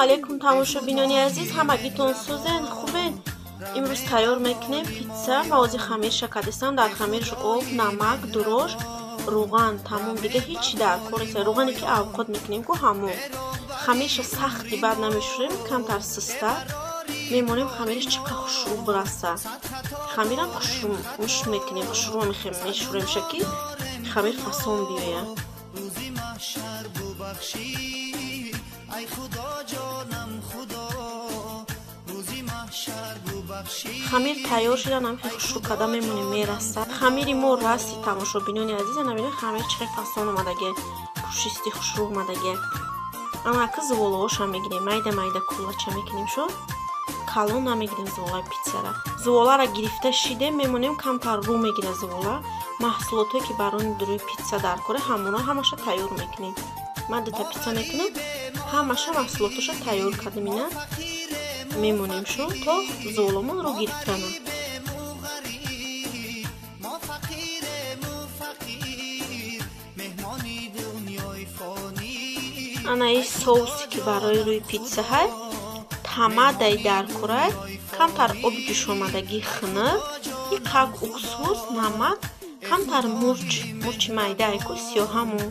алейкум тамошобинони азиз, ҳамагитон сӯзен хубен. имрӯз тайёр мекунем питса. мавози хамир шакардистам. Дар хамирш об, намак, дурош, руған, тамом дига ҳечи дар кор нест. руғане ки авқот мекунем ку ҳамон. Хамирша сахти баъд намешӯрем, камтар систа мемонем. Хамирш чӣ қадр хушрӯб раста. хамирам муш мекунем, хушрӯ мешӯрем шаки хамир фасон биёяд. хамир тайёр шуда намихе хушрӯ када мемонем мераста. хамири мо расти тамошобинони азиза. набинед хамир чӣ қадр фасон омадаге, пушисти хушрӯ омадаге. анаки зуволаоша мегирем, майда майда кулача мекунем. шо калон намегирем зуволаи питсара. зуволаро гирифта шидем, мемонем камтар рӯ мегира зувола. маҳсулотое ки барои дуруи питса дар кора ҳамона ҳамаша тайёр мекунем. ман дута питса мекунам, ҳамаша маҳсулоташа тайёр кардем. ина мемонем шо то зуволамон рӯ гирифтана. анаи соуси ки барои рӯи питса ҳай тамадай дар курай, камтар оби ҷӯшомадагӣ хина, иқак уксус, намак, камтар мурчи майдаайку сиёҳаму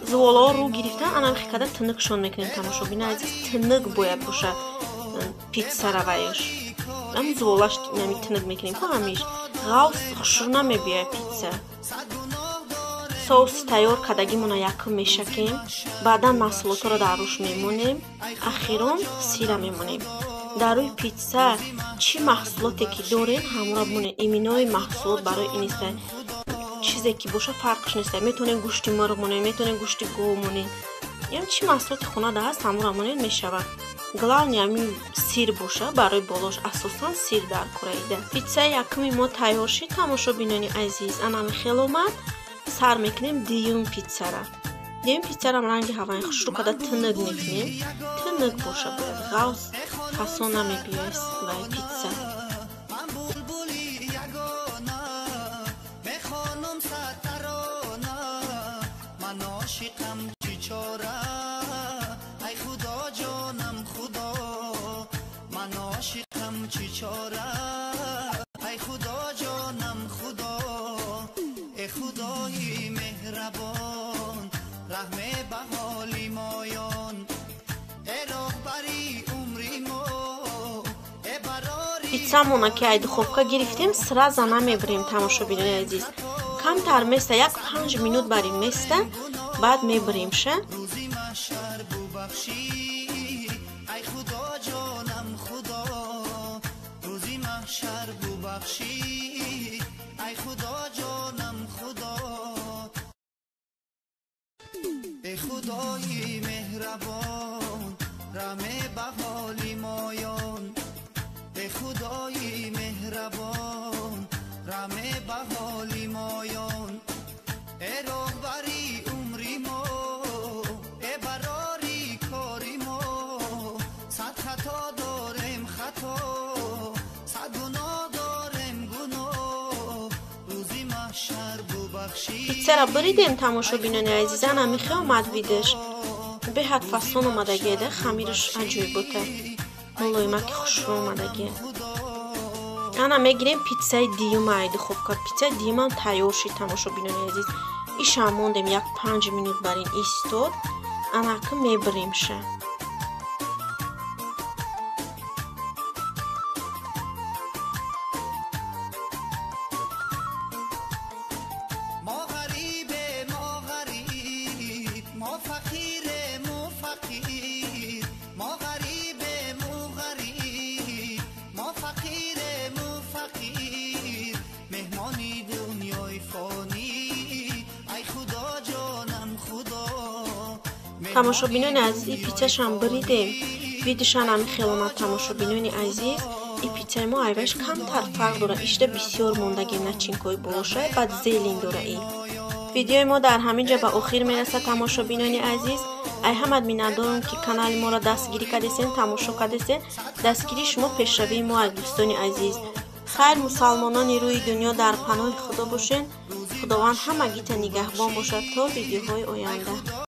зуволао рӯ гирифтан. анамихи када тинукшон мекунем тамошобин азиз. тинук бояд боша питсаравайш. ам зуволаш нами тинук мекунем ку ҳамиш ғавс хушрӯ намебиёяд питса. соуси тайёр кардагимона якм мешакем. баъдан маҳсулотро дар рӯш мемонем. ахирон сира мемонем. дар рӯи питса чӣ маҳсулоте ки дорем ҳамора бимонем. иминои маҳсулот барои инеста чизе ки боша фарқш неста. метонем гӯшти мурғ монем, метонем гӯшти гов монем. ям чӣ маҳсулоти хонада ҳаст ҳамора монем мешавад. главни ами сир боша. барои болош асосан сир дар кораида. питсаи якми мо тайёр шид тамошобинони азиз. анами хел омад. сар мекунем дуюм питсара. дуюм питсарам ранги ҳаваи хушрӯ када тинук мекунем. тинук боша бояд, ғавс фасон намебиёяд вай питса. питсамона ки ай духовка гирифтем сраза намебарем тамошобинони азиз. камтар места, як 5 минут барим места, баъд мебаримша. خدای مهربان رحم بهالی مایان خدای مهربان رحم بهالی مایان راهبری عمری ما براری کاری ما صد خطا داریم خطا صد گناه داریم گناه روزی محشر ببخشی. питсара баридем тамошобинони азизан. амихе омад видеш беҳад фасон омадагеда. хамирш аҷоиб бота мулоимаки хушрӯ омадаге. ана мегирем питсаи дуюмаи духовка. питсаи дуюмам тайёр шид тамошобинони азиз. ишам мондем як 5 минут барин истод. анаки мебаримша. тамошобинони азиз, и питсашам баридем. видишан ами хеломат тамошобинони азиз. и питсаи мо айваш камтар фарқ дора. ишда бисёр мондаги начинкои болошай, баъд зелин дора. и видеои мо дар ҳамин ҷа ба охир мерасад тамошобинони азиз. ай ҳамад миннатдорам ки канали моро дастгирӣ кардесен, тамошо кардесен. дастгирии шумо пешравии мо ай дӯстони азиз. хайр мусалмонони рӯи дунё дар паноҳи худо бошен. худованд ҳамагита нигаҳбон бошад то видеоҳои оянда.